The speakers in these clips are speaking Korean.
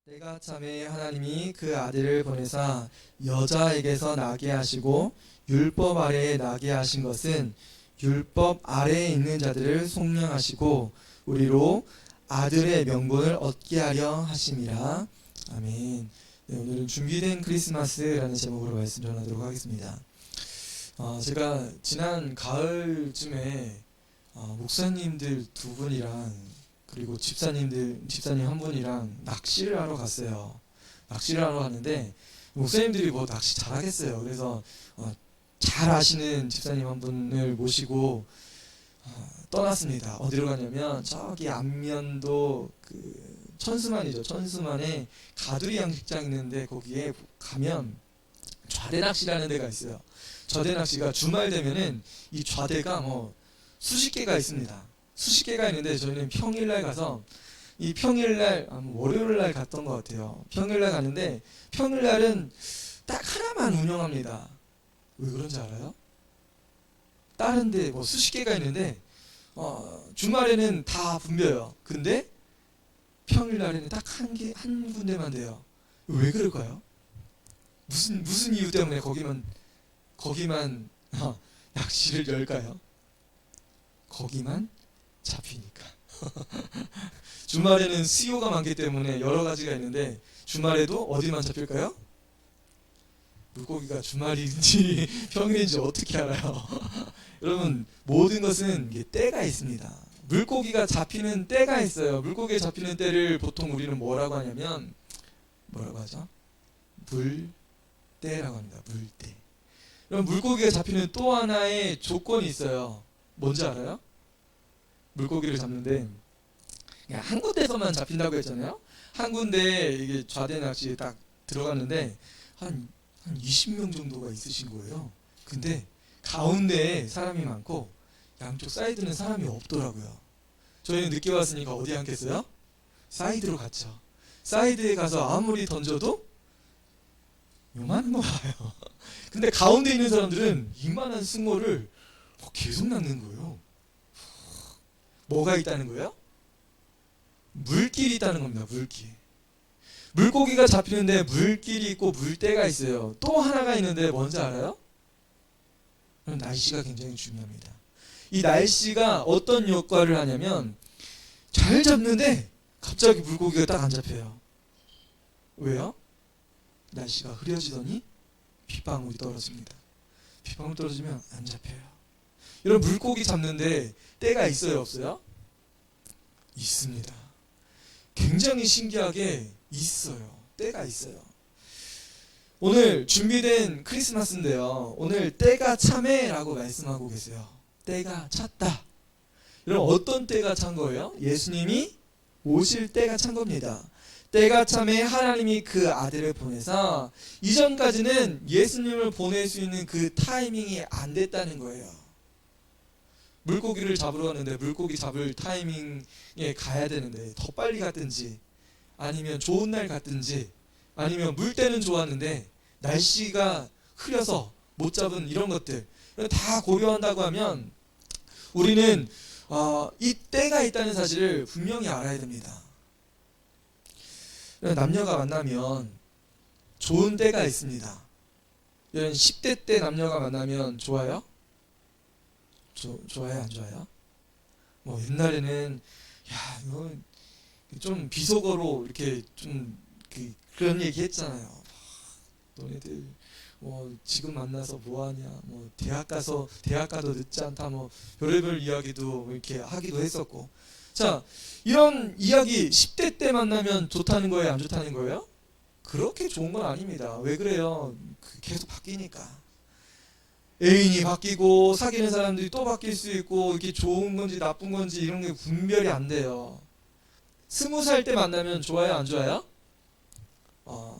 때가 참에 하나님이 그 아들을 보내사 여자에게서 나게 하시고 율법 아래에 나게 하신 것은 율법 아래에 있는 자들을 속량하시고 우리로 아들의 명분을 얻게 하려 하심이라. 아멘. 네, 오늘은 준비된 크리스마스라는 제목으로 말씀 전하도록 하겠습니다. 제가 지난 가을쯤에 목사님들 두 분이랑 그리고 집사님 한 분이랑 낚시를 하러 갔어요. 낚시를 하러 갔는데 목사님들이 뭐 낚시 잘하겠어요. 그래서 잘 아시는 집사님 한 분을 모시고 떠났습니다. 어디로 가냐면 저기 안면도 그 천수만이죠. 천수만에 가두리 양식장 있는데 거기에 가면 좌대 낚시라는 데가 있어요. 좌대 낚시가 주말 되면은 이 좌대가 수십 개가 있습니다. 수십 개가 있는데 저희는 평일날 가서 이 평일날 월요일날 갔던 것 같아요. 평일날 갔는데 평일날은 딱 하나만 운영합니다. 왜 그런지 알아요? 다른데 수십 개가 있는데 주말에는 다 붐벼요. 근데 평일날에는 딱 한 군데만 돼요. 왜 그럴까요? 무슨 이유 때문에 거기만 낚시를 열까요? 거기만 잡히니까. 주말에는 수요가 많기 때문에 여러 가지가 있는데 주말에도 어디만 잡힐까요? 물고기가 주말인지 평일인지 어떻게 알아요? 여러분, 모든 것은 때가 있습니다. 물고기가 잡히는 때가 있어요. 물고기가 잡히는 때를 보통 우리는 뭐라고 하냐면 뭐라고 하죠? 물때라고 합니다. 물때. 그럼 물고기가 잡히는 또 하나의 조건이 있어요. 뭔지 알아요? 물고기를 잡는데 한 군데서만 잡힌다고 했잖아요. 한 군데 이게 좌대 낚시에 딱 들어갔는데 한 20명 정도가 있으신 거예요. 근데 가운데에 사람이 많고 양쪽 사이드는 사람이 없더라고요. 저희는 늦게 왔으니까 어디 앉겠어요? 사이드로 갔죠. 사이드에 가서 아무리 던져도 요만한 거 봐요. 근데 가운데 있는 사람들은 이만한 숭어를 계속 낚는 거예요. 뭐가 있다는 거예요? 물길이 있다는 겁니다. 물길. 물고기가 잡히는데 물길이 있고 물때가 있어요. 또 하나가 있는데 뭔지 알아요? 날씨가 굉장히 중요합니다. 이 날씨가 어떤 역할을 하냐면 잘 잡는데 갑자기 물고기가 딱 안 잡혀요. 왜요? 날씨가 흐려지더니 빗방울이 떨어집니다. 빗방울 떨어지면 안 잡혀요. 여러분, 물고기 잡는데 때가 있어요, 없어요? 있습니다. 굉장히 신기하게 있어요. 때가 있어요. 오늘 준비된 크리스마스인데요. 오늘 때가 참에라고 말씀하고 계세요. 때가 찼다. 여러분, 어떤 때가 찬 거예요? 예수님이 오실 때가 찬 겁니다. 때가 참에 하나님이 그 아들을 보내서 이전까지는 예수님을 보낼 수 있는 그 타이밍이 안 됐다는 거예요. 물고기를 잡으러 갔는데 물고기 잡을 타이밍에 가야 되는데 더 빨리 갔든지 아니면 좋은 날 갔든지 아니면 물때는 좋았는데 날씨가 흐려서 못 잡은 이런 것들 다 고려한다고 하면 우리는 이 때가 있다는 사실을 분명히 알아야 됩니다. 남녀가 만나면 좋은 때가 있습니다. 이런 10대 때 남녀가 만나면 좋아요? 좋아요, 안 좋아요? 옛날에는 이거 좀 비속어로 이렇게 좀 그런 얘기 했잖아요. 너네들 지금 만나서 뭐하냐, 대학 가도 늦지 않다, 별의별 이야기도 이렇게 하기도 했었고. 자, 이런 이야기 10대 때 만나면 좋다는 거예요, 안 좋다는 거예요? 그렇게 좋은 건 아닙니다. 왜 그래요? 계속 바뀌니까. 애인이 바뀌고 사귀는 사람들이 또 바뀔 수 있고 이게 좋은 건지 나쁜 건지 이런 게 분별이 안 돼요. 20살 때 만나면 좋아요, 안 좋아요?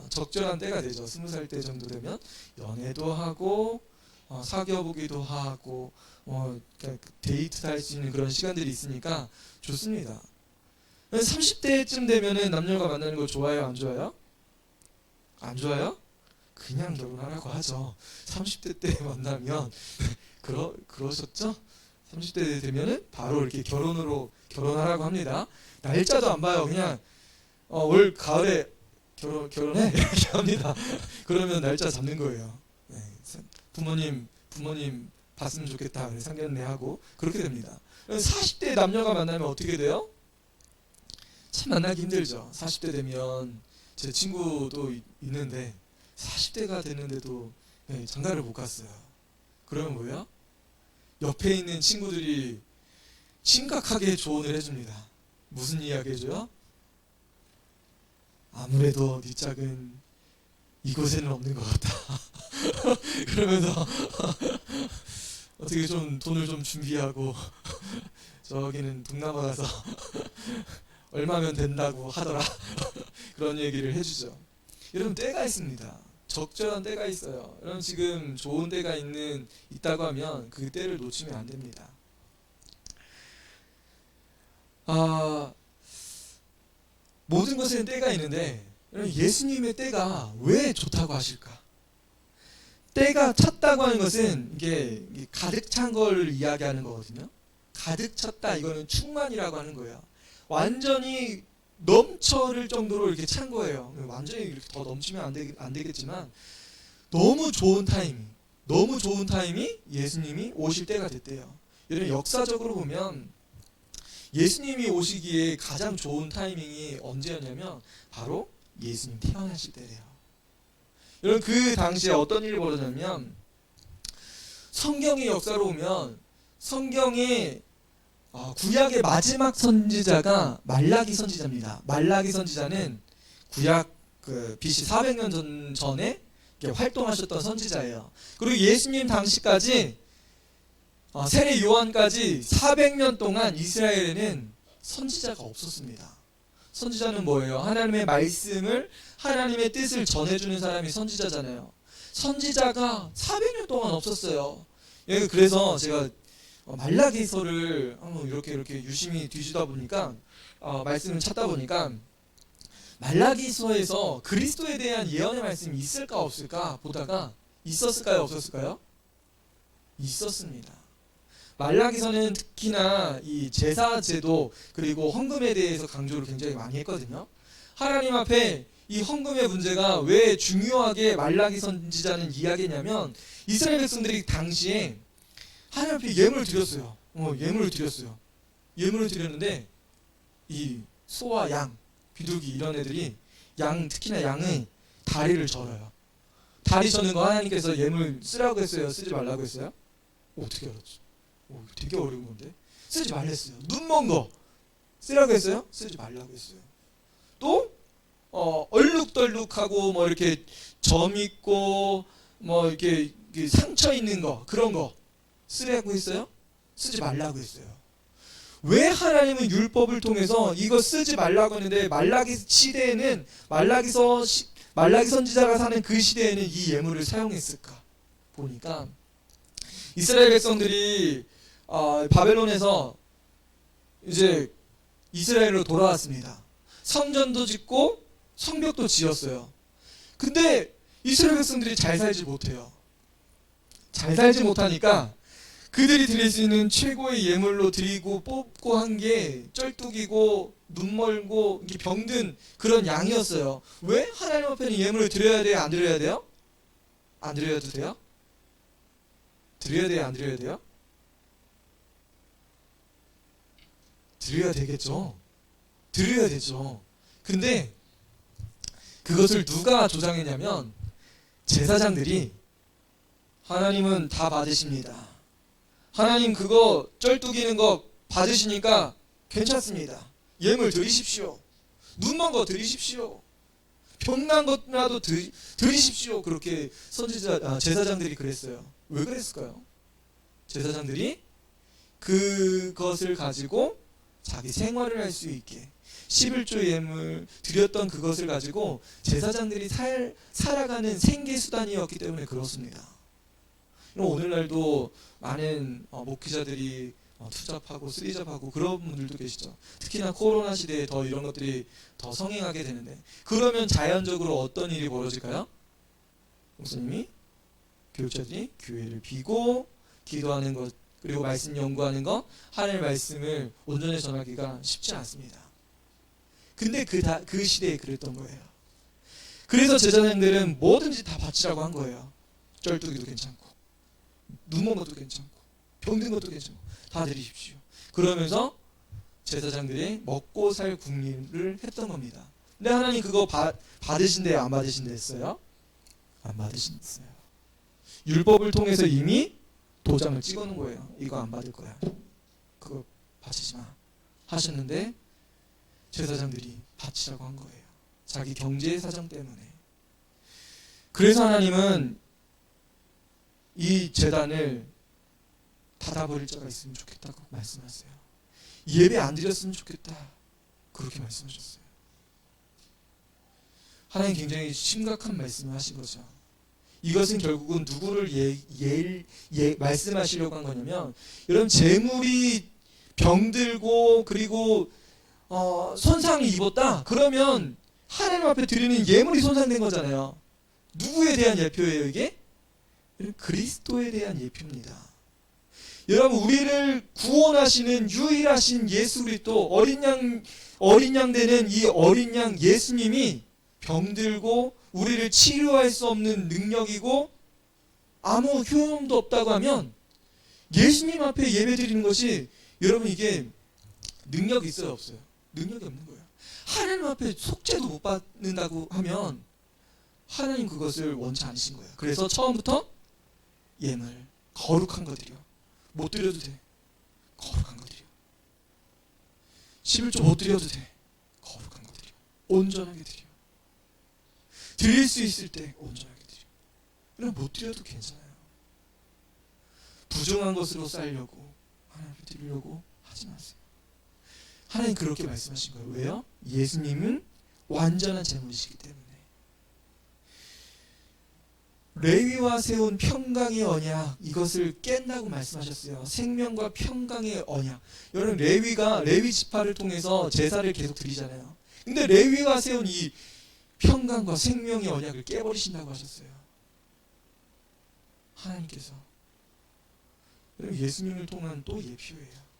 적절한 때가 되죠. 20살 때 정도 되면 연애도 하고 사귀어보기도 하고 데이트도 할 수 있는 그런 시간들이 있으니까 좋습니다. 30대쯤 되면은 남녀가 만나는 거 좋아요, 안 좋아요? 안 좋아요? 그냥 결혼하라고 하죠. 30대 때 만나면 그러셨죠? 30대 되면은 바로 이렇게 결혼하라고 합니다. 날짜도 안 봐요. 그냥 올 가을에 결혼해 이렇게 합니다. 그러면 날짜 잡는 거예요. 네, 부모님 봤으면 좋겠다. 그래서 상견례 하고 그렇게 됩니다. 40대 남녀가 만나면 어떻게 돼요? 참 만나기 힘들죠. 40대 되면 제 친구도 있는데 40대가 됐는데도 네, 장가를 못 갔어요. 그러면 뭐예요? 옆에 있는 친구들이 심각하게 조언을 해줍니다. 무슨 이야기 해줘요? 아무래도 네 짝은 이곳에는 없는 것 같다. 그러면서 어떻게 좀 돈을 좀 준비하고 저기는 동남아 가서 얼마면 된다고 하더라. 그런 얘기를 해주죠. 여러분 때가 있습니다. 적절한 때가 있어요. 여러분 지금 좋은 때가 있다고 하면 그 때를 놓치면 안 됩니다. 모든 것에는 때가 있는데 예수님의 때가 왜 좋다고 하실까? 때가 찼다고 하는 것은 이게 가득 찬 걸 이야기하는 거거든요. 가득 찼다 이거는 충만이라고 하는 거예요. 완전히 넘쳐를 정도로 이렇게 찬 거예요. 완전히 이렇게 더 넘치면 안 되겠지만 너무 좋은 타임이 예수님이 오실 때가 됐대요. 여러분 역사적으로 보면 예수님이 오시기에 가장 좋은 타이밍이 언제였냐면 바로 예수님 태어나실 때래요. 여러분 그 당시에 어떤 일이 벌어졌냐면 성경의 역사로 보면 성경의 구약의 마지막 선지자가 말라기 선지자입니다. 말라기 선지자는 구약 BC 400년 전에 활동하셨던 선지자예요. 그리고 예수님 당시까지 세례 요한까지 400년 동안 이스라엘에는 선지자가 없었습니다. 선지자는 뭐예요? 하나님의 말씀을 하나님의 뜻을 전해주는 사람이 선지자잖아요. 선지자가 400년 동안 없었어요. 그래서 제가 말라기서를 이렇게 유심히 뒤지다 보니까 말씀을 찾다 보니까 말라기서에서 그리스도에 대한 예언의 말씀이 있을까 없을까 보다가 있었을까요? 없었을까요? 있었습니다. 말라기서는 특히나 이 제사 제도 그리고 헌금에 대해서 강조를 굉장히 많이 했거든요. 하나님 앞에 이 헌금의 문제가 왜 중요하게 말라기 선지자는 이야기했냐면 이스라엘 백성들이 당시에 하나님 앞에 예물을 드렸어요. 예물을 드렸는데 이 소와 양, 비둘기 이런 애들이 특히나 양의 다리를 절어요. 다리 저는 거 하나님께서 예물 쓰라고 했어요? 쓰지 말라고 했어요? 어떻게 알았죠? 되게 어려운 건데 쓰지 말랬어요. 눈 먼 거 쓰라고 했어요? 쓰지 말라고 했어요. 또 얼룩덜룩하고 뭐 이렇게 점 있고 뭐 이렇게 상처 있는 거 그런 거 쓰라고 했어요? 쓰지 말라고 했어요. 왜 하나님은 율법을 통해서 이거 쓰지 말라고 했는데 말라기 시대에는 말라기 선지자가 사는 그 시대에는 이 예물을 사용했을까? 보니까 이스라엘 백성들이 바벨론에서 이제 이스라엘로 돌아왔습니다. 성전도 짓고 성벽도 지었어요. 근데 이스라엘 백성들이 잘 살지 못해요. 잘 살지 못하니까 그들이 드릴 수 있는 최고의 예물로 드리고 뽑고 한 게 쩔뚝이고 눈멀고 병든 그런 양이었어요. 왜? 하나님 앞에는 예물을 드려야 돼요? 안 드려야 돼요? 안 드려도 돼요? 드려야 돼요? 안 드려야 돼요? 드려야 되겠죠. 드려야 되죠. 근데 그것을 누가 조장했냐면 제사장들이 하나님은 다 받으십니다. 하나님 그거 쩔뚝이는 거 받으시니까 괜찮습니다. 예물 드리십시오. 눈먼 거 드리십시오. 병난 것이라도 드리십시오. 그렇게 제사장들이 그랬어요. 왜 그랬을까요? 제사장들이 그것을 가지고 자기 생활을 할 수 있게 11조 예물 드렸던 그것을 가지고 제사장들이 살아가는 생계수단이었기 때문에 그렇습니다. 오늘날도 많은 목회자들이 투잡하고 쓰리잡하고 그런 분들도 계시죠. 특히나 코로나 시대에 더 이런 것들이 더 성행하게 되는데 그러면 자연적으로 어떤 일이 벌어질까요? 목사님이 교육자들이 교회를 비고 기도하는 것 그리고 말씀 연구하는 것 하나님의 말씀을 온전히 전하기가 쉽지 않습니다. 근데 그 시대에 그랬던 거예요. 그래서 제사장들은 뭐든지 다 바치라고 한 거예요. 쩔뚝이도 괜찮고 눈먼 것도 괜찮고 병든 것도 괜찮고 다 드리십시오. 그러면서 제사장들이 먹고 살 국리를 했던 겁니다. 근데 하나님 그거 받으신대요, 안 받으신대 했어요? 안 받으신댔어요. 율법을 통해서 이미 도장을 찍어놓은 거예요. 이거 안 받을 거야. 그거 바치지 마 하셨는데 제사장들이 바치라고 한 거예요. 자기 경제의 사정 때문에. 그래서 하나님은 이 제단을 닫아버릴 자가 있으면 좋겠다고 말씀하세요. 예배 안 드렸으면 좋겠다 그렇게 말씀하셨어요. 하나님 굉장히 심각한 말씀을 하신 거죠. 이것은 결국은 누구를 말씀하시려고 한 거냐면, 여러분 재물이 병들고 그리고 손상이 입었다 그러면 하나님 앞에 드리는 예물이 손상된 거잖아요. 누구에 대한 예표예요 이게? 그리스도에 대한 예표입니다. 여러분 우리를 구원하시는 유일하신 예수 그리스도, 어린 양 되는 이 어린 양 예수님이 병들고 우리를 치료할 수 없는 능력이고 아무 효용도 없다고 하면 예수님 앞에 예배 드리는 것이, 여러분 이게 능력이 있어요 없어요? 능력이 없는 거예요. 하나님 앞에 속죄도 못 받는다고 하면 하나님 그것을 원치 않으신 거예요. 그래서 처음부터 예물 거룩한 거 드려. 못 드려도 돼. 거룩한 거 드려. 11조 못 드려도 돼. 거룩한 거 드려. 온전하게 드려. 드릴 수 있을 때 온전하게 드려. 그럼 못 드려도 괜찮아요. 부정한 것으로 쌓으려고 하나님 앞에 드리려고 하지 마세요. 하나님 그렇게 말씀하신 거예요. 왜요? 예수님은 완전한 제물이시기 때문에. 레위와 세운 평강의 언약, 이것을 깬다고 말씀하셨어요. 생명과 평강의 언약. 여러분 레위가 레위 지파를 통해서 제사를 계속 드리잖아요. 근데 레위가 세운 이 평강과 생명의 언약을 깨버리신다고 하셨어요. 하나님께서. 여러분 예수님을 통한 또 예표예요.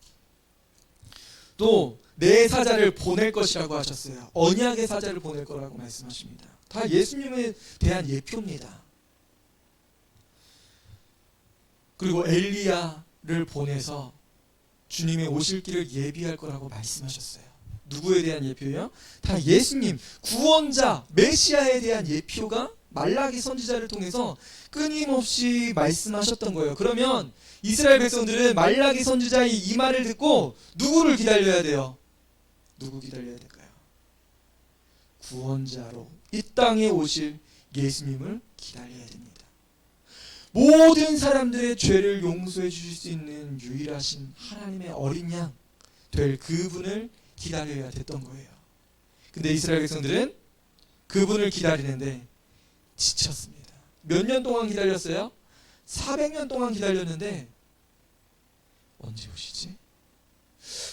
또 내 사자를 보낼 것이라고 하셨어요. 언약의 사자를 보낼 거라고 말씀하십니다. 다 예수님에 대한 예표입니다. 그리고 엘리야를 보내서 주님의 오실 길을 예비할 거라고 말씀하셨어요. 누구에 대한 예표예요? 다 예수님, 구원자, 메시아에 대한 예표가 말라기 선지자를 통해서 끊임없이 말씀하셨던 거예요. 그러면 이스라엘 백성들은 말라기 선지자의 이 말을 듣고 누구를 기다려야 돼요? 누구 기다려야 될까요? 구원자로 이 땅에 오실 예수님을 기다려야 됩니다. 모든 사람들의 죄를 용서해 주실 수 있는 유일하신 하나님의 어린 양 될 그분을 기다려야 됐던 거예요. 근데 이스라엘 백성들은 그분을 기다리는데 지쳤습니다. 몇 년 동안 기다렸어요? 400년 동안 기다렸는데 언제 오시지?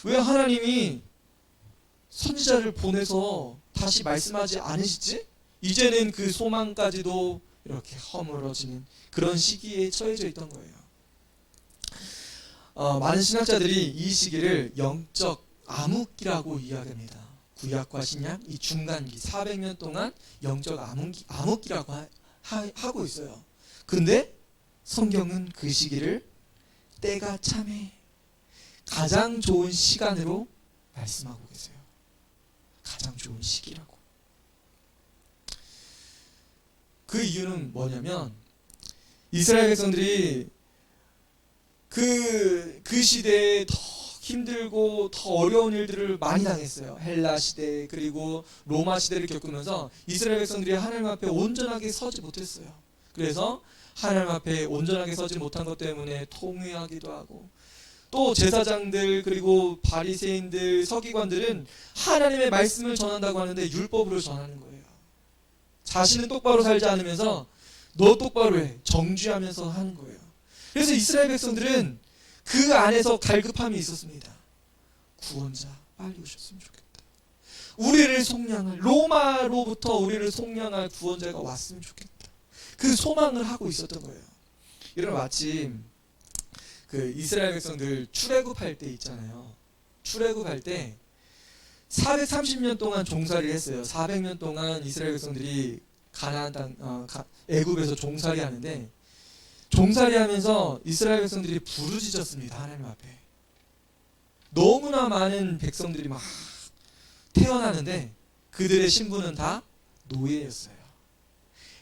왜 하나님이 선지자를 보내서 다시 말씀하지 않으시지? 이제는 그 소망까지도 이렇게 허물어지는 그런 시기에 처해져 있던 거예요. 많은 신학자들이 이 시기를 영적 암흑기라고 이야기합니다. 구약과 신약 이 중간기 400년 동안 영적 암흑기라고 하고 있어요. 근데 성경은 그 시기를 때가 참해 가장 좋은 시간으로 말씀하고 계세요. 가장 좋은 시기라고. 그 이유는 뭐냐면 이스라엘 백성들이 그 시대에 더 힘들고 더 어려운 일들을 많이 당했어요. 헬라 시대 그리고 로마 시대를 겪으면서 이스라엘 백성들이 하나님 앞에 온전하게 서지 못했어요. 그래서 하나님 앞에 온전하게 서지 못한 것 때문에 통회하기도 하고, 또 제사장들 그리고 바리새인들 서기관들은 하나님의 말씀을 전한다고 하는데 율법으로 전하는 거예요. 자신은 똑바로 살지 않으면서 너 똑바로 해 정죄하면서 하는 거예요. 그래서 이스라엘 백성들은 그 안에서 갈급함이 있었습니다. 구원자 빨리 오셨으면 좋겠다. 우리를 속량할, 로마로부터 우리를 속량할 구원자가 왔으면 좋겠다. 그 소망을 하고 있었던 거예요. 여러분 마침 그 이스라엘 백성들 출애굽할 때 있잖아요. 출애굽할 때 430년 동안 종살이를 했어요. 400년 동안 이스라엘 백성들이 가나안 땅 애굽에서 종살이 하는데 종살이 하면서 이스라엘 백성들이 부르짖었습니다. 하나님 앞에. 너무나 많은 백성들이 막 태어나는데 그들의 신분은 다 노예였어요.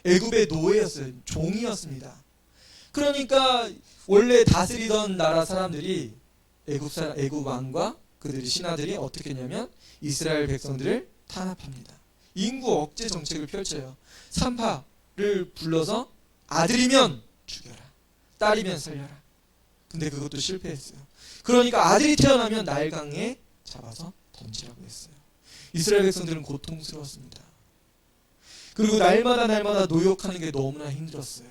애굽의 노예였어요. 종이었습니다. 그러니까 원래 다스리던 나라 사람들이 애굽 왕과 그들의 신하들이 어떻게 했냐면 이스라엘 백성들을 탄압합니다. 인구 억제 정책을 펼쳐요. 산파를 불러서 아들이면 죽여라, 딸이면 살려라. 근데 그것도 실패했어요. 그러니까 아들이 태어나면 나일강에 잡아서 던지라고 했어요. 이스라엘 백성들은 고통스러웠습니다. 그리고 날마다 노역하는 게 너무나 힘들었어요.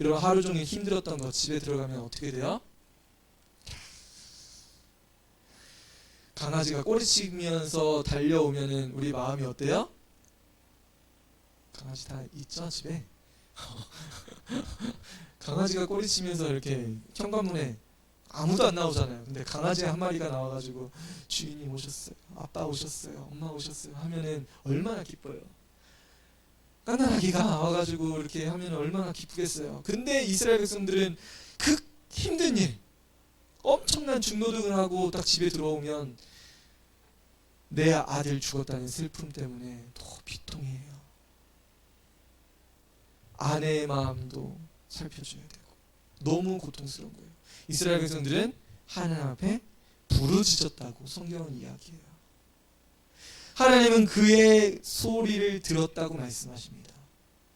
여러분, 하루 종일 힘들었던 거 집에 들어가면 어떻게 돼요? 강아지가 꼬리치면서 달려오면은 우리 마음이 어때요? 강아지 다 있죠, 집에? 강아지가 꼬리치면서 이렇게 현관문에 아무도 안 나오잖아요. 근데 강아지 한 마리가 나와가지고 주인님 오셨어요, 아빠 오셨어요, 엄마 오셨어요 하면은 얼마나 기뻐요. 까나라기가 와가지고 이렇게 하면 얼마나 기쁘겠어요. 근데 이스라엘 백성들은 그 힘든 일, 엄청난 중노동을 하고 딱 집에 들어오면 내 아들 죽었다는 슬픔 때문에 더 비통해요. 아내의 마음도 살펴줘야 되고 너무 고통스러운 거예요. 이스라엘 백성들은 하나님 앞에 부르짖었다고 성경은 이야기해요. 하나님은 그의 소리를 들었다고 말씀하십니다.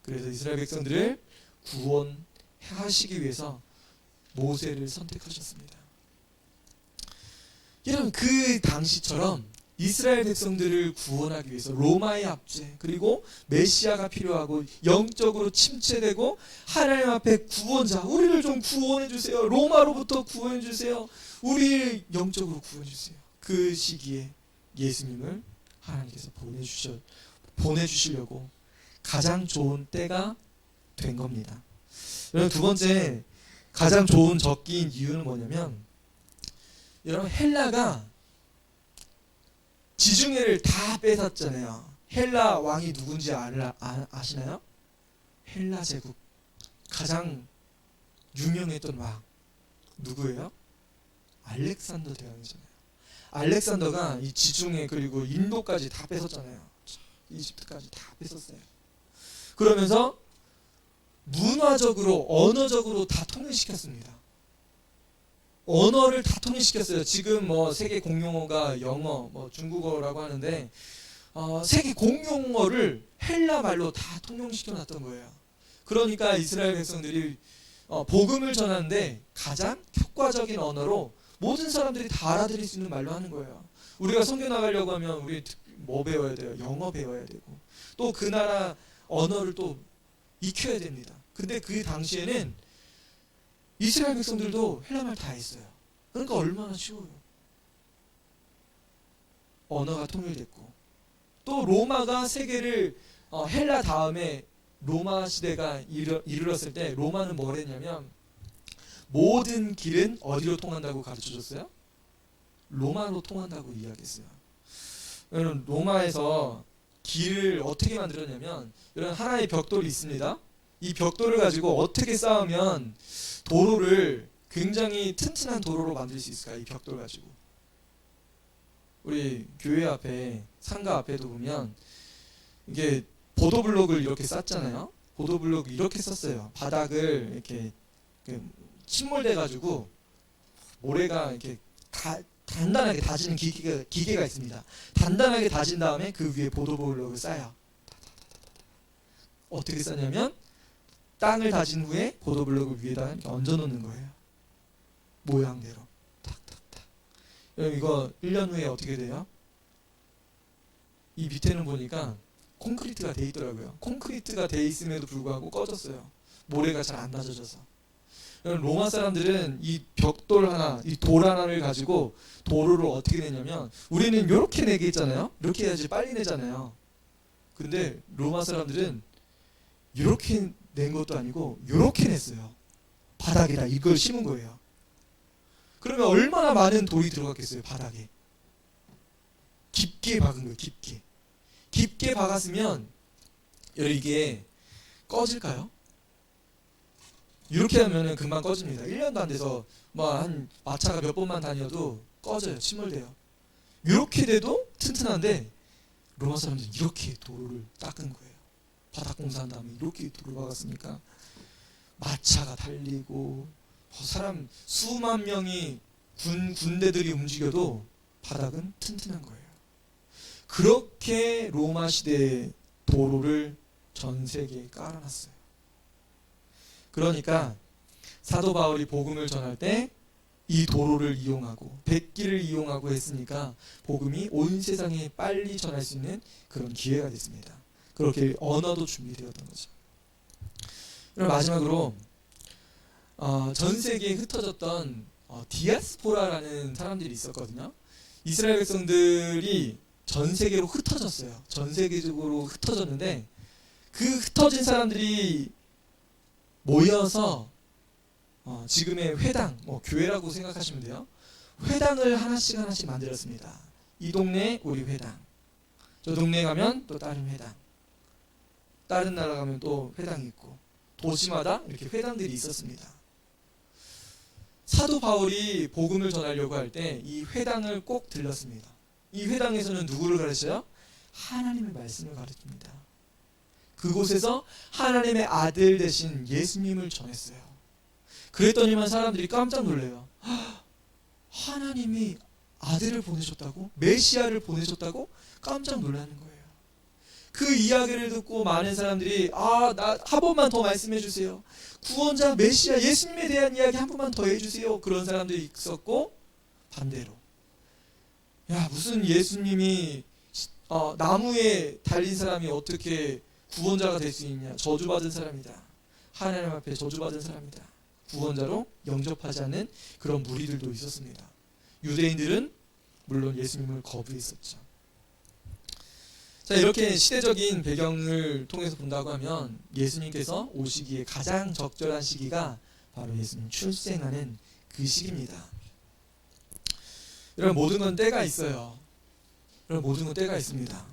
그래서 이스라엘 백성들을 구원하시기 위해서 모세를 선택하셨습니다. 여러분, 그 당시처럼 이스라엘 백성들을 구원하기 위해서 로마의 압제, 그리고 메시아가 필요하고 영적으로 침체되고 하나님 앞에 구원자, 우리를 좀 구원해 주세요, 로마로부터 구원해 주세요, 우리를 영적으로 구원해 주세요. 그 시기에 예수님을 하나님께서 보내주시려고 가장 좋은 때가 된 겁니다. 여러분, 두 번째 가장 좋은 적기인 이유는 뭐냐면, 여러분, 헬라가 지중해를 다 뺏었잖아요. 헬라 왕이 누군지 아시나요? 헬라 제국 가장 유명했던 왕 누구예요? 알렉산더 대왕이잖아요. 알렉산더가 이 지중해 그리고 인도까지 다 뺏었잖아요. 이집트까지 다 뺏었어요. 그러면서 문화적으로, 언어적으로 다 통일시켰습니다. 언어를 다 통일시켰어요. 지금 뭐 세계 공용어가 영어, 뭐 중국어라고 하는데 세계 공용어를 헬라 말로 다 통용시켜 놨던 거예요. 그러니까 이스라엘 백성들이 복음을 전하는데 가장 효과적인 언어로 모든 사람들이 다 알아들을 수 있는 말로 하는 거예요. 우리가 선교 나가려고 하면 우리 뭐 배워야 돼요? 영어 배워야 되고 또 그 나라 언어를 또 익혀야 됩니다. 근데 그 당시에는 이스라엘 백성들도 헬라말 다 했어요. 그러니까 얼마나 쉬워요. 언어가 통일됐고 또 로마가 세계를 헬라 다음에 로마 시대가 이르렀을 때 로마는 뭘 했냐면 모든 길은 어디로 통한다고 가르쳐줬어요? 로마로 통한다고 이야기했어요. 여러분, 로마에서 길을 어떻게 만들었냐면, 이런 하나의 벽돌이 있습니다. 이 벽돌을 가지고 어떻게 쌓으면 도로를 굉장히 튼튼한 도로로 만들 수 있을까요? 이 벽돌 가지고. 우리 교회 앞에, 상가 앞에도 보면 이게 보도블록을 이렇게 쌌잖아요. 보도블록 이렇게 썼어요. 바닥을 이렇게 침몰돼 가지고 모래가 이렇게 단단하게 다지는 기계가 있습니다. 단단하게 다진 다음에 그 위에 보도블록을 쌓아요. 어떻게 쌓냐면 땅을 다진 후에 보도블록을 위에다 이렇게 얹어 놓는 거예요. 모양대로 탁탁탁. 이거 1년 후에 어떻게 돼요? 이 밑에는 보니까 콘크리트가 돼 있더라고요. 콘크리트가 돼 있음에도 불구하고 꺼졌어요. 모래가 잘 안 다져져서. 로마 사람들은 이 벽돌 하나, 이 돌 하나를 가지고 도로를 어떻게 내냐면, 우리는 이렇게 내게 있잖아요. 이렇게 해야지 빨리 내잖아요. 근데 로마 사람들은 이렇게 낸 것도 아니고 이렇게 냈어요. 바닥에다 이걸 심은 거예요. 그러면 얼마나 많은 돌이 들어갔겠어요, 바닥에. 깊게 박은 거예요, 깊게. 깊게 박았으면 이게 꺼질까요? 이렇게 하면은 금방 꺼집니다. 1년도 안 돼서 뭐 한 마차가 몇 번만 다녀도 꺼져요. 침몰돼요. 이렇게 돼도 튼튼한데 로마 사람들은 이렇게 도로를 닦은 거예요. 바닥 공사한 다음에 이렇게 도로 박았으니까 마차가 달리고 사람 수만 명이 군대들이 움직여도 바닥은 튼튼한 거예요. 그렇게 로마 시대의 도로를 전 세계에 깔아놨어요. 그러니까 사도 바울이 복음을 전할 때 이 도로를 이용하고 백기를 이용하고 했으니까 복음이 온 세상에 빨리 전할 수 있는 그런 기회가 됐습니다. 그렇게 언어도 준비되었던 거죠. 그럼 마지막으로 전 세계에 흩어졌던 디아스포라라는 사람들이 있었거든요. 이스라엘 백성들이 전 세계로 흩어졌어요. 전 세계적으로 흩어졌는데 그 흩어진 사람들이 모여서 지금의 회당, 교회라고 생각하시면 돼요. 회당을 하나씩 만들었습니다. 이 동네 우리 회당, 저 동네 가면 또 다른 회당, 다른 나라 가면 또 회당이 있고 도시마다 이렇게 회당들이 있었습니다. 사도 바울이 복음을 전하려고 할 때 이 회당을 꼭 들렀습니다. 이 회당에서는 누구를 가르쳐요? 하나님의 말씀을 가르칩니다. 그곳에서 하나님의 아들 되신 예수님을 전했어요. 그랬더니만 사람들이 깜짝 놀래요. 하나님이 아들을 보내셨다고? 메시아를 보내셨다고? 깜짝 놀라는 거예요. 그 이야기를 듣고 많은 사람들이 나 한 번만 더 말씀해 주세요. 구원자 메시아 예수님에 대한 이야기 한 번만 더 해주세요. 그런 사람들이 있었고 반대로 무슨 예수님이 나무에 달린 사람이 어떻게 구원자가 될 수 있냐. 저주받은 사람이다. 하나님 앞에 저주받은 사람이다. 구원자로 영접하지 않는 그런 무리들도 있었습니다. 유대인들은 물론 예수님을 거부했었죠. 자, 이렇게 시대적인 배경을 통해서 본다고 하면 예수님께서 오시기에 가장 적절한 시기가 바로 예수님 출생하는 그 시기입니다. 여러분, 모든 건 때가 있어요. 여러분, 모든 건 때가 있습니다.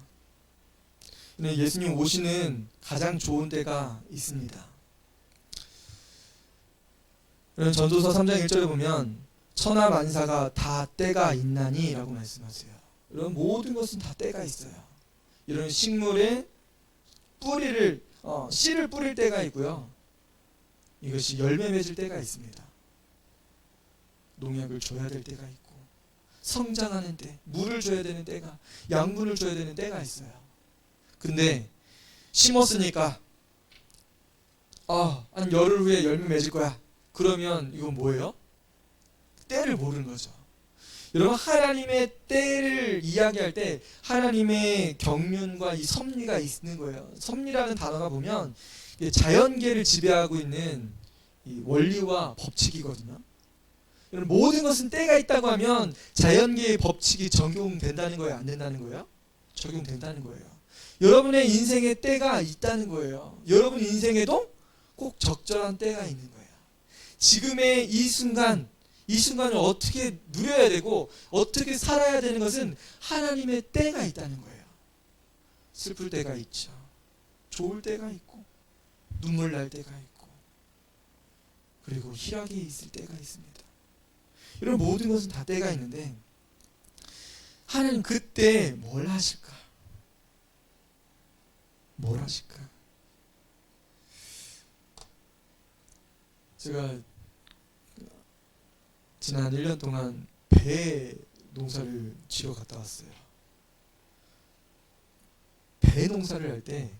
근데 예수님 오시는 가장 좋은 때가 있습니다. 전도서 3장 1절에 보면 천하 만사가 다 때가 있나니 라고 말씀하세요. 이런 모든 것은 다 때가 있어요. 이런 식물에 뿌리를 씨를 뿌릴 때가 있고요. 이것이 열매 맺을 때가 있습니다. 농약을 줘야 될 때가 있고 성장하는 때, 물을 줘야 되는 때가, 양분을 줘야 되는 때가 있어요. 근데 심었으니까 한 열흘 후에 열매 맺을 거야. 그러면 이건 뭐예요? 때를 모르는 거죠. 여러분, 하나님의 때를 이야기할 때 하나님의 경륜과 이 섭리가 있는 거예요. 섭리라는 단어가 보면 자연계를 지배하고 있는 이 원리와 법칙이거든요. 여러분, 모든 것은 때가 있다고 하면 자연계의 법칙이 적용된다는 거예요? 안 된다는 거예요? 적용된다는 거예요. 여러분의 인생에 때가 있다는 거예요. 여러분 인생에도 꼭 적절한 때가 있는 거예요. 지금의 이 순간을 어떻게 누려야 되고 어떻게 살아야 되는 것은 하나님의 때가 있다는 거예요. 슬플 때가 있죠. 좋을 때가 있고 눈물 날 때가 있고 그리고 희락이 있을 때가 있습니다. 이런 모든 것은 다 때가 있는데 하나님 그때 뭘 하실까? 뭘 하실까? 제가 지난 1년 동안 배 농사를 지러 갔다 왔어요. 배 농사를 할 때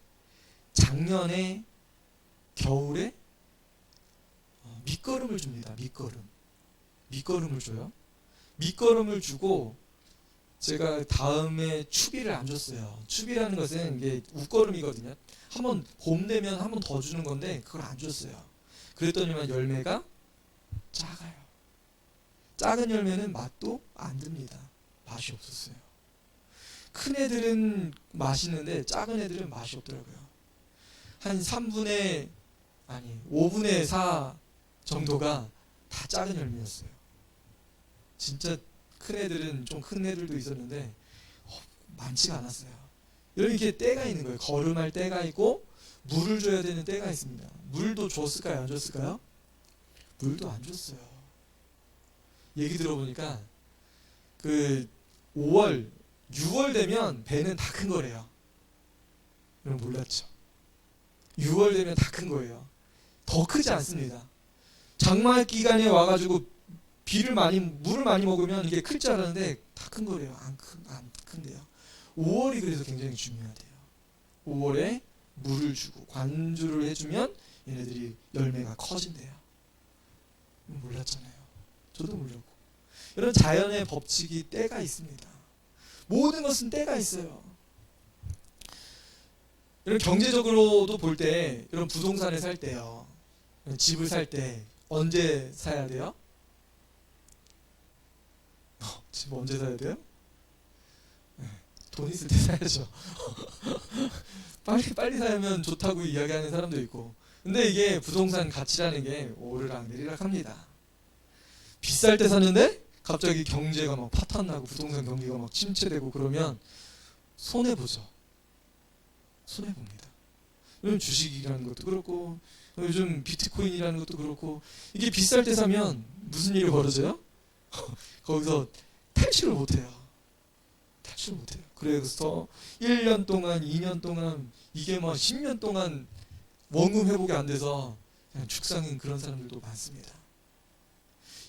작년에 겨울에 밑거름을 줍니다. 밑거름을 줘요. 밑거름을 주고 제가 다음에 추비를 안 줬어요. 추비라는 것은 이게 웃거름이거든요. 한번 봄 되면 한 번 더 주는 건데 그걸 안 줬어요. 그랬더니만 열매가 작아요. 작은 열매는 맛도 안 듭니다. 맛이 없었어요. 큰 애들은 맛있는데 작은 애들은 맛이 없더라고요. 한 5분의 4 정도가 다 작은 열매였어요. 진짜 큰 애들은 좀 큰 애들도 있었는데 많지가 않았어요. 여러분 이게 때가 있는 거예요. 거름할 때가 있고 물을 줘야 되는 때가 있습니다. 물도 줬을까요? 안 줬을까요? 물도 안 줬어요. 얘기 들어보니까 그 5월, 6월 되면 배는 다 큰 거래요. 여러분 몰랐죠? 6월 되면 다 큰 거예요. 더 크지 않습니다. 장마 기간에 와가지고 물을 많이 먹으면 이게 클 줄 알았는데 다 큰 거래요. 안 큰데요. 5월이 그래서 굉장히 중요하대요. 5월에 물을 주고 관주를 해주면 얘네들이 열매가 커진대요. 몰랐잖아요. 저도 몰랐고. 이런 자연의 법칙이 때가 있습니다. 모든 것은 때가 있어요. 이런 경제적으로도 볼 때, 이런 부동산을 살 때요, 집을 살 때 언제 사야 돼요? 집 언제 사야 돼요? 돈 있을 때 사야죠. 빨리 사면 좋다고 이야기하는 사람도 있고, 근데 이게 부동산 가치라는 게 오르락 내리락 합니다. 비쌀 때 샀는데 갑자기 경제가 막 파탄나고 부동산 경기가 막 침체되고 그러면 손해보죠. 손해봅니다. 요즘 주식이라는 것도 그렇고 요즘 비트코인이라는 것도 그렇고, 이게 비쌀 때 사면 무슨 일이 벌어져요? 거기서 탈출을 못해요. 그래서 1년 동안 2년 동안 이게 막 10년 동안 원금 회복이 안 돼서 그냥 죽상인 그런 사람들도 많습니다.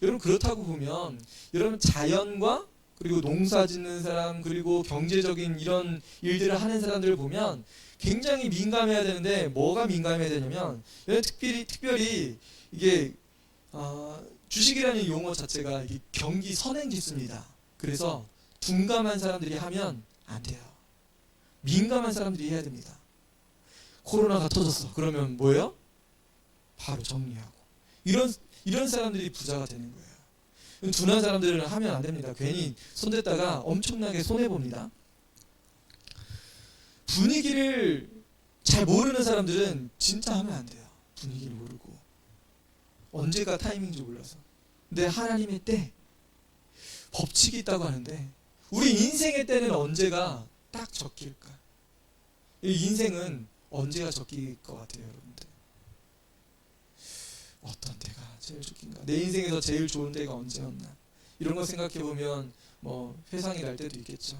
여러분 그렇다고 보면 여러분 자연과 그리고 농사 짓는 사람 그리고 경제적인 이런 일들을 하는 사람들을 보면 굉장히 민감해야 되는데, 뭐가 민감해야 되냐면 특별히 이게 주식이라는 용어 자체가 이게 경기 선행지수입니다. 그래서 둔감한 사람들이 하면 안 돼요. 민감한 사람들이 해야 됩니다. 코로나가 터졌어. 그러면 뭐예요? 바로 정리하고. 이런 사람들이 부자가 되는 거예요. 둔한 사람들은 하면 안 됩니다. 괜히 손댔다가 엄청나게 손해봅니다. 분위기를 잘 모르는 사람들은 진짜 하면 안 돼요. 분위기를 모르고. 언제가 타이밍인지 몰라서. 근데 하나님의 때, 법칙이 있다고 하는데, 우리 인생의 때는 언제가 딱 적길까? 이 인생은 언제가 적길 것 같아요, 여러분들? 어떤 때가 제일 좋긴가? 내 인생에서 제일 좋은 때가 언제였나? 이런 거 생각해 보면 뭐 회상이 날 때도 있겠죠.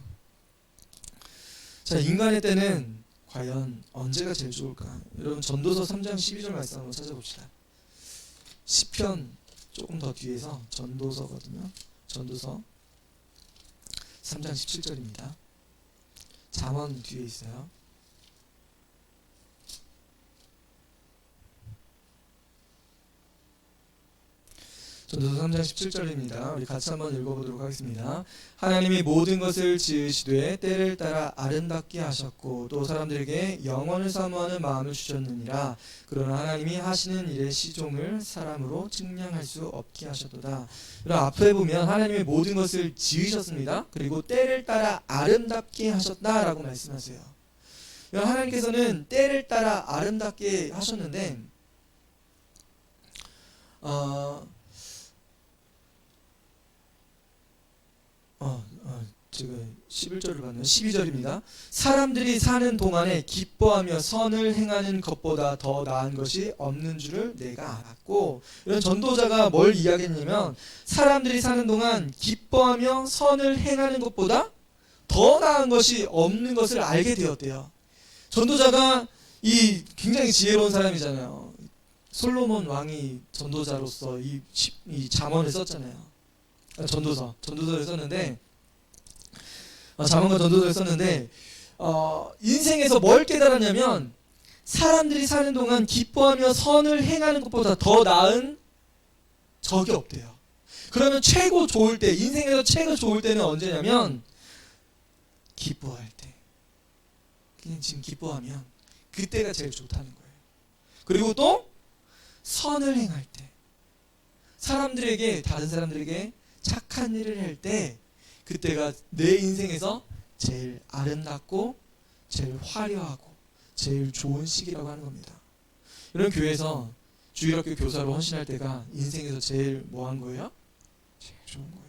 자, 인간의 때는 과연 언제가 제일 좋을까? 여러분 전도서 3장 12절 말씀 한번 찾아봅시다. 시편 조금 더 뒤에서 전도서거든요. 전도서 3장 17절입니다. 잠언 뒤에 있어요. 전도서 3장 17절입니다. 우리 같이 한번 읽어보도록 하겠습니다. 하나님이 모든 것을 지으시되 때를 따라 아름답게 하셨고 또 사람들에게 영원을 사모하는 마음을 주셨느니라. 그러나 하나님이 하시는 일의 시종을 사람으로 측량할 수 없게 하셨도다. 그럼 앞에 보면 하나님이 모든 것을 지으셨습니다. 그리고 때를 따라 아름답게 하셨다라고 말씀하세요. 하나님께서는 때를 따라 아름답게 하셨는데 제가 11절을 봤네요. 12절입니다. 사람들이 사는 동안에 기뻐하며 선을 행하는 것보다 더 나은 것이 없는 줄을 내가 알았고, 이런 전도자가 뭘 이야기했냐면 사람들이 사는 동안 기뻐하며 선을 행하는 것보다 더 나은 것이 없는 것을 알게 되었대요. 전도자가 이 굉장히 지혜로운 사람이잖아요. 솔로몬 왕이 전도자로서 이 잠언을 썼잖아요. 전도서를 썼는데 잠언과 전도서를 썼는데 인생에서 뭘 깨달았냐면 사람들이 사는 동안 기뻐하며 선을 행하는 것보다 더 나은 적이 없대요. 그러면 최고 좋을 때, 인생에서 최고 좋을 때는 언제냐면 기뻐할 때. 그냥 지금 기뻐하면 그때가 제일 좋다는 거예요. 그리고 또 선을 행할 때, 다른 사람들에게 착한 일을 할 때, 그때가 내 인생에서 제일 아름답고 제일 화려하고 제일 좋은 시기라고 하는 겁니다. 이런 교회에서 주일학교 교사로 헌신할 때가 인생에서 제일 뭐한 거예요? 제일 좋은 거예요.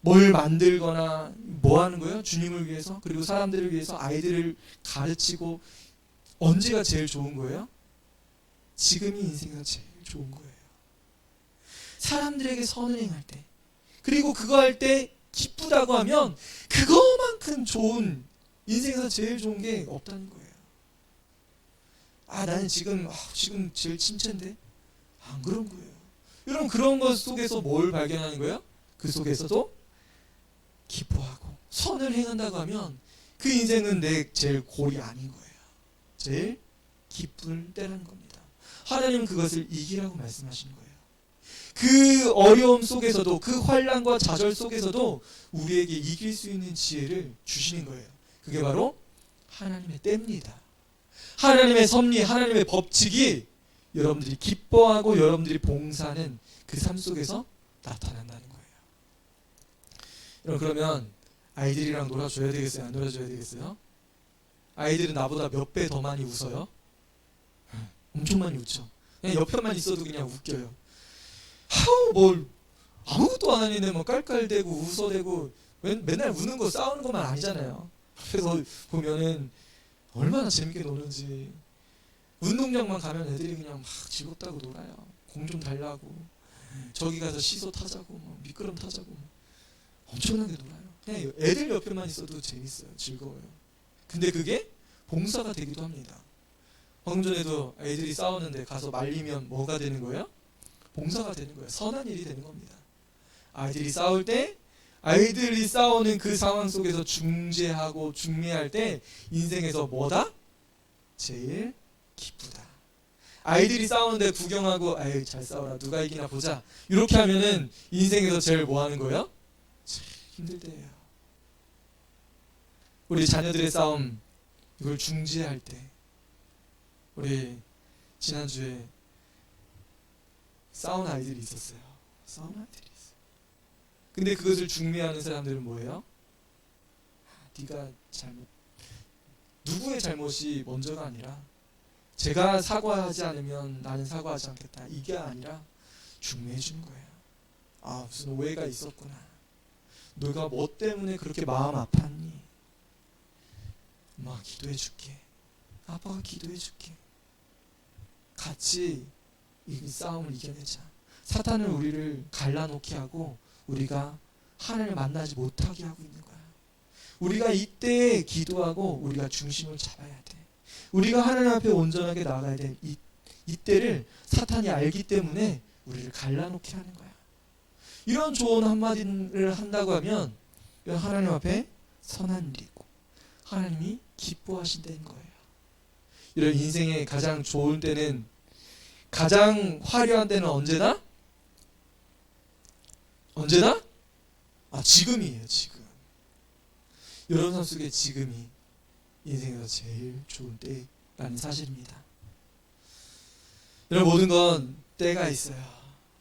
뭘 만들거나 뭐 하는 거예요? 주님을 위해서, 그리고 사람들을 위해서 아이들을 가르치고. 언제가 제일 좋은 거예요? 지금이 인생에서 제일 좋은 거예요. 사람들에게 선을 행할 때, 그리고 그거 할 때 기쁘다고 하면 그거만큼 좋은, 인생에서 제일 좋은 게 없다는 거예요. 나는 지금 제일 침체인데, 안 그런 거예요. 여러분, 그런 것 속에서 뭘 발견하는 거예요? 그 속에서도 기뻐하고 선을 행한다고 하면 그 인생은 내 제일 골이 아닌 거예요. 제일 기쁠 때라는 겁니다. 하나님은 그것을 이기라고 말씀하시는 거예요. 그 어려움 속에서도, 그 환난과 좌절 속에서도 우리에게 이길 수 있는 지혜를 주시는 거예요. 그게 바로 하나님의 때입니다. 하나님의 섭리, 하나님의 법칙이 여러분들이 기뻐하고 여러분들이 봉사하는 그 삶 속에서 나타난다는 거예요. 여러분, 그러면 아이들이랑 놀아줘야 되겠어요? 안 놀아줘야 되겠어요? 아이들은 나보다 몇 배 더 많이 웃어요? 엄청 많이 웃죠. 그냥 옆에만 있어도 그냥 웃겨요. 뭘 아무것도 안 하는데 뭐 깔깔대고 웃어대고, 맨날 우는 거, 싸우는 것만 아니잖아요. 그래서 보면은 얼마나 재밌게 노는지. 운동장만 가면 애들이 그냥 막 즐겁다고 놀아요. 공 좀 달라고, 저기 가서 시소 타자고, 뭐 미끄럼 타자고, 엄청나게 놀아요. 그냥 애들 옆에만 있어도 재밌어요. 즐거워요. 근데 그게 봉사가 되기도 합니다. 방금 전에도 애들이 싸우는데 가서 말리면 뭐가 되는 거예요? 봉사가 되는 거예요. 선한 일이 되는 겁니다. 아이들이 싸울 때, 아이들이 싸우는 그 상황 속에서 중재하고 중매할 때 인생에서 뭐다? 제일 기쁘다. 아이들이 싸우는데 구경하고, 아유 잘 싸워라, 누가 이기나 보자, 이렇게 하면은 인생에서 제일 뭐 하는 거예요? 제일 힘들 때예요. 우리 자녀들의 싸움, 이걸 중재할 때, 우리 지난주에 싸운 아이들이 있었어요. 싸운 아이들이 있어요. 근데 그것을 중매하는 사람들은 뭐예요? 네가 잘못, 누구의 잘못이 먼저가 아니라, 제가 사과하지 않으면 나는 사과하지 않겠다, 이게 아니라 중매해 주는 거예요. 무슨 오해가 있었구나, 너가 뭐 때문에 그렇게 마음 아팠니, 엄마가 기도해 줄게, 아빠가 기도해 줄게, 같이 이 싸움을 이겨내자. 사탄은 우리를 갈라놓게 하고 우리가 하나님을 만나지 못하게 하고 있는 거야. 우리가 이때 기도하고 우리가 중심을 잡아야 돼. 우리가 하나님 앞에 온전하게 나가야 돼. 이때를 사탄이 알기 때문에 우리를 갈라놓게 하는 거야. 이런 조언 한마디를 한다고 하면 하나님 앞에 선한 일이고 하나님이 기뻐하신다는 거예요. 이런 인생의 가장 좋은 때는, 가장 화려한 때는 언제다? 언제다? 지금이에요. 지금. 여러분 삶 속에 지금이 인생에서 제일 좋은 때라는 사실입니다. 여러분, 모든 건 때가 있어요.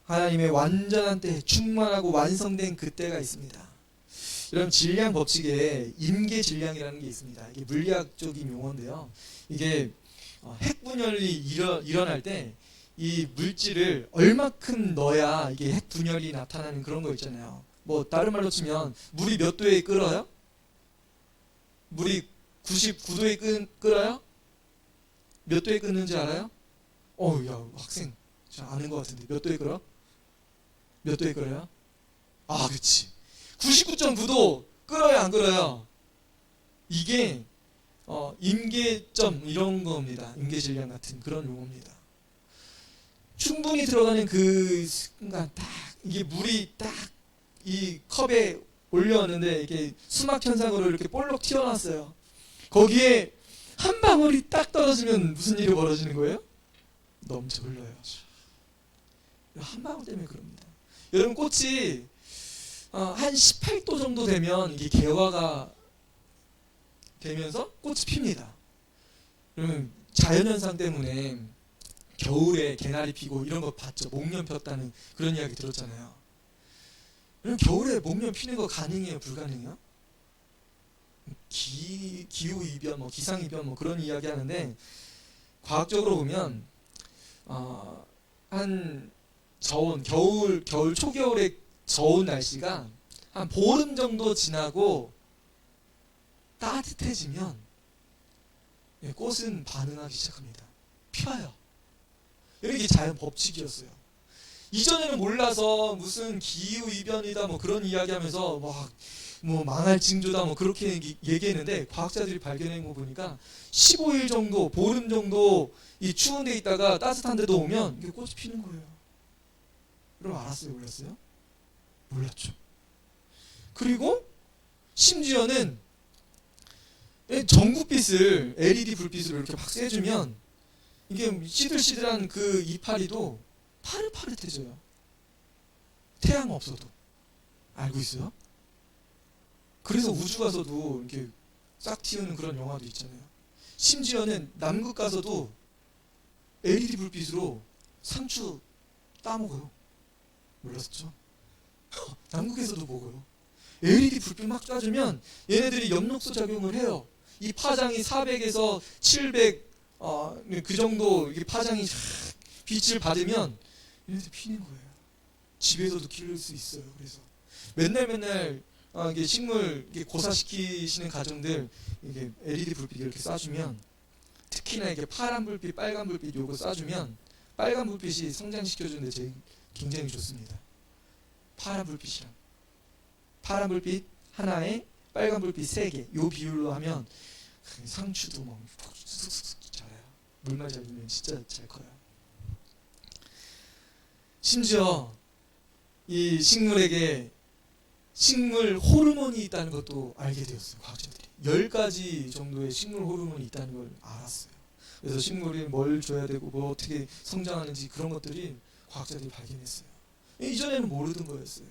하나님의 완전한 때, 충만하고 완성된 그 때가 있습니다. 여러분, 질량 법칙에 임계질량이라는 게 있습니다. 이게 물리학적인 용어인데요. 이게 핵분열이 일어날 때 이 물질을 얼마큼 넣어야 이게 핵분열이 나타나는 그런 거 있잖아요. 뭐 다른 말로 치면 물이 몇 도에 끓어요? 물이 99도에 끓어요? 몇 도에 끓는지 알아요? 야, 학생 잘 아는 것 같은데 몇 도에 끓어? 몇 도에 끓어요? 그치, 99.9도 끓어요, 안 끓어요? 이게 임계점 이런 겁니다. 임계질량 같은 그런 용어입니다. 충분히 들어가는 그 순간 딱 이게 물이 딱 이 컵에 올려왔는데 이게 수막 현상으로 이렇게 볼록 튀어나왔어요. 거기에 한 방울이 딱 떨어지면 무슨 일이 벌어지는 거예요? 넘쳐 흘러요. 한 방울 때문에 그럽니다. 여러분, 꽃이 한 18도 정도 되면 이게 개화가 되면서 꽃이 핍니다. 그러면 자연현상 때문에 겨울에 개나리 피고 이런 거 봤죠? 목련 폈다는 그런 이야기 들었잖아요. 그럼 겨울에 목련 피는 거 가능해요? 불가능해요? 기후이변, 기상이변 그런 이야기 하는데, 과학적으로 보면 한 겨울 초겨울에 저온 날씨가 한 보름 정도 지나고 따뜻해지면 꽃은 반응하기 시작합니다. 펴요. 이게 자연 법칙이었어요. 이전에는 몰라서 무슨 기후 이변이다 뭐 그런 이야기하면서 뭐 망할 징조다 뭐 그렇게 얘기했는데, 과학자들이 발견한 거 보니까 15일 정도, 보름 정도 이 추운 데 있다가 따뜻한 데도 오면 이게 꽃이 피는 거예요. 여러분 알았어요? 몰랐어요? 몰랐죠. 그리고 심지어는 전구빛을 LED 불빛으로 이렇게 막 쐬주면 이게 시들시들한 그 이파리도 파릇파릇해져요. 태양 없어도. 알고 있어요? 그래서 우주 가서도 이렇게 싹 틔우는 그런 영화도 있잖아요. 심지어는 남극 가서도 LED 불빛으로 상추 따먹어요. 몰랐었죠? 남극에서도 먹어요. LED 불빛 막 쏴주면 얘네들이 엽록소 작용을 해요. 이 파장이 400에서 700 그 정도 이게 파장이 빛을 받으면 얘네들 피는 거예요. 집에서도 기를 수 있어요. 그래서 맨날 이게 식물 이게 고사시키시는 가정들 이게 LED 불빛 이렇게 쏴주면, 특히나 이게 파란 불빛, 빨간 불빛 요거 쏴주면 빨간 불빛이 성장시켜주는데 제일 굉장히 좋습니다. 파란 불빛이랑 파란 불빛 하나에 빨간 불빛 3개 요 비율로 하면 상추도 막 쑥쑥쑥 자라요. 물만 잘 주면 진짜 잘 커요. 심지어 이 식물에게 식물 호르몬이 있다는 것도 알게 되었어요. 과학자들이 10가지 정도의 식물 호르몬이 있다는 걸 알았어요. 그래서 식물이 뭘 줘야 되고 뭐 어떻게 성장하는지 그런 것들이 과학자들이 발견했어요. 이전에는 모르던 거였어요.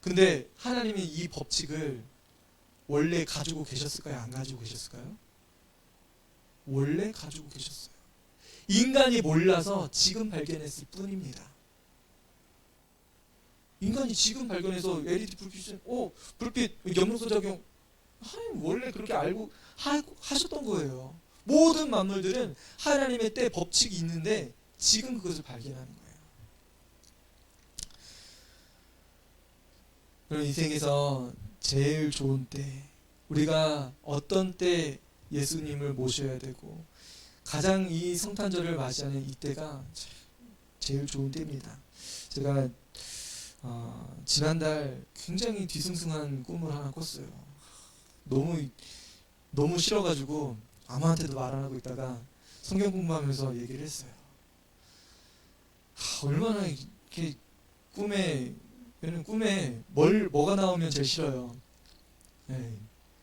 근데 하나님이 이 법칙을 원래 가지고 계셨을까요? 안 가지고 계셨을까요? 원래 가지고 계셨어요. 인간이 몰라서 지금 발견했을 뿐입니다. 인간이 지금 발견해서 LED 불빛은 불빛 엽록소 작용 하나님 원래 그렇게 알고 하셨던 거예요. 모든 만물들은 하나님의 때 법칙이 있는데 지금 그것을 발견하는 거예요. 그럼 인생에서 제일 좋은 때, 우리가 어떤 때 예수님을 모셔야 되고 가장 이 성탄절을 맞이하는 이때가 제일 좋은 때입니다. 제가 지난달 굉장히 뒤숭숭한 꿈을 하나 꿨어요. 너무 싫어가지고 아무한테도 말 안 하고 있다가 성경 공부하면서 얘기를 했어요. 얼마나 이렇게 꿈에 뭐가 나오면 제일 싫어요. 네,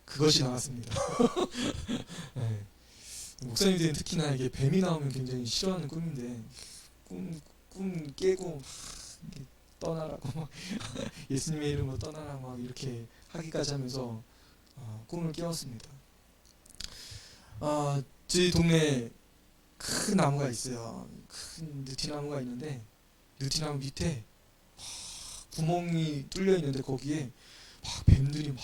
그것이 나왔습니다. 네, 목사님들은 특히나 이게 뱀이 나오면 굉장히 싫어하는 꿈인데 꿈 깨고 떠나라고 막 예수님의 이름으로 떠나라 막 이렇게 하기까지 하면서 꿈을 깨웠습니다. 저희 동네에 큰 나무가 있어요. 큰 느티나무가 있는데 느티나무 밑에 구멍이 뚫려 있는데 거기에 막 뱀들이 막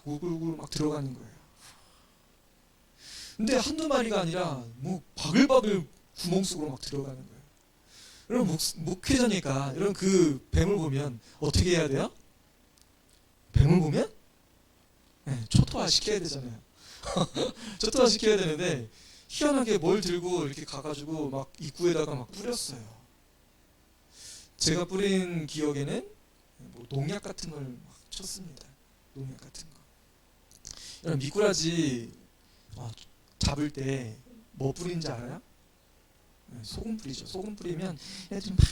우글우글 막 들어가는 거예요. 근데 한두 마리가 아니라 뭐 바글바글 구멍 속으로 막 들어가는 거예요. 여러분 목회자니까 여러분 그 뱀을 보면 어떻게 해야 돼요? 뱀을 보면 초토화 시켜야 되잖아요. 초토화 시켜야 되는데 희한하게 뭘 들고 이렇게 가가지고 막 입구에다가 막 뿌렸어요. 제가 뿌린 기억에는 뭐 농약 같은 걸 막 쳤습니다. 농약 같은 거. 여러분 미꾸라지 잡을 때 뭐 뿌린지 알아요? 소금 뿌리죠. 소금 뿌리면 애들이 막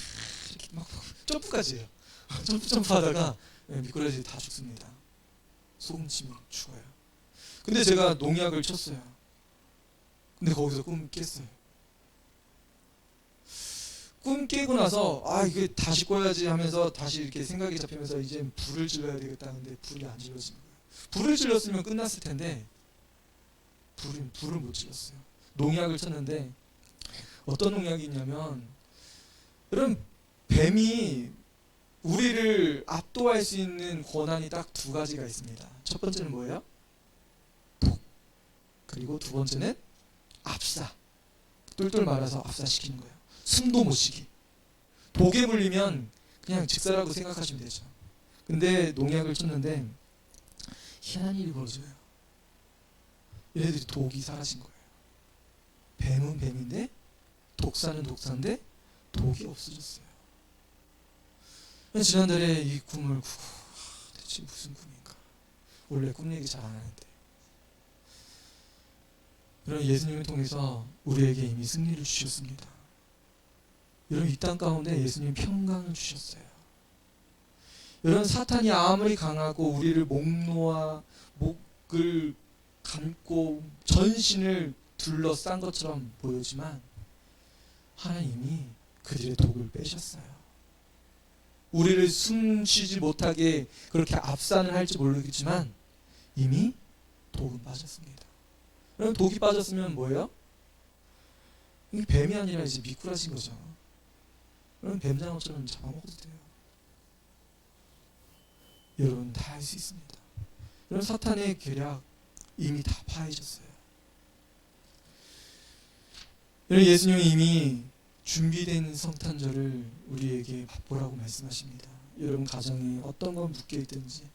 이렇게 막 점프까지 해요. 점프하다가 미꾸라지 다 죽습니다. 소금 치면 죽어요. 근데 제가 농약을 쳤어요. 근데 거기서 꿈 깼어요. 꿈 깨고 나서 이게 다시 꿔야지 하면서 다시 이렇게 생각이 잡히면서 이제 불을 질러야 되겠다. 근데 불이 안 질러지는 거예요. 불을 질렀으면 끝났을 텐데 불을 못 질렀어요. 농약을 쳤는데 어떤 농약이 있냐면, 여러분 뱀이 우리를 압도할 수 있는 권한이 딱 2가지가 있습니다. 첫 번째는 뭐예요? 독. 그리고 두 번째는 압사. 똘똘 말아서 압사시키는 거예요. 숨도 못 쉬게. 독에 물리면 그냥 즉사라고 생각하시면 되죠. 근데 농약을 쳤는데 희한한 일이 벌어져요. 얘네들이 독이 사라진 거예요. 뱀은 뱀인데 독사는 독사인데 독이 없어졌어요. 지난달에 이 꿈을 꾸고 대체 무슨 꿈인가. 원래 꿈 얘기 잘 안 하는데 여러분, 예수님을 통해서 우리에게 이미 승리를 주셨습니다. 여러분, 이 땅 가운데 예수님 평강을 주셨어요. 여러분, 사탄이 아무리 강하고 우리를 목 놓아 목을 감고 전신을 둘러싼 것처럼 보이지만 하나님이 그들의 독을 빼셨어요. 우리를 숨쉬지 못하게 그렇게 압산을 할지 모르겠지만 이미 독은 빠졌습니다. 그럼 독이 빠졌으면 뭐예요? 이게 뱀이 아니라 이제 미꾸라지인 거죠. 그럼 뱀장어처럼 잡아먹어도 돼요. 여러분, 다 할 수 있습니다. 여러분, 사탄의 계략 이미 다 파해졌어요. 여러분, 예수님이 이미 준비된 성탄절을 우리에게 맛보라고 말씀하십니다. 여러분 가정에 어떤 건 묶여 있든지,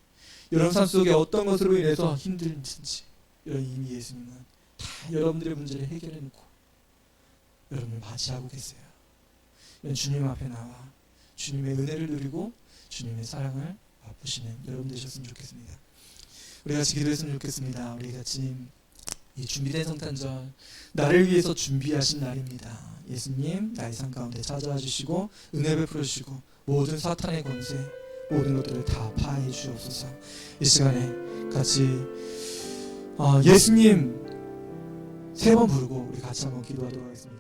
여러분 삶 속에 어떤 것으로 인해서 힘들든지, 여러분 이미 예수님은 다 여러분들의 문제를 해결해 놓고 여러분을 맞이하고 계세요. 여러분, 주님 앞에 나와 주님의 은혜를 누리고 주님의 사랑을 맛보시는 여러분 되셨으면 좋겠습니다. 우리 같이 기도했으면 좋겠습니다. 우리 같이 이 준비된 성탄절, 나를 위해서 준비하신 날입니다. 예수님, 나의 삶 가운데 찾아와 주시고 은혜 베풀어 주시고 모든 사탄의 권세, 모든 것들을 다 파해 주옵소서. 이 시간에 같이 예수님 3번 부르고 우리 같이 한번 기도하도록 하겠습니다.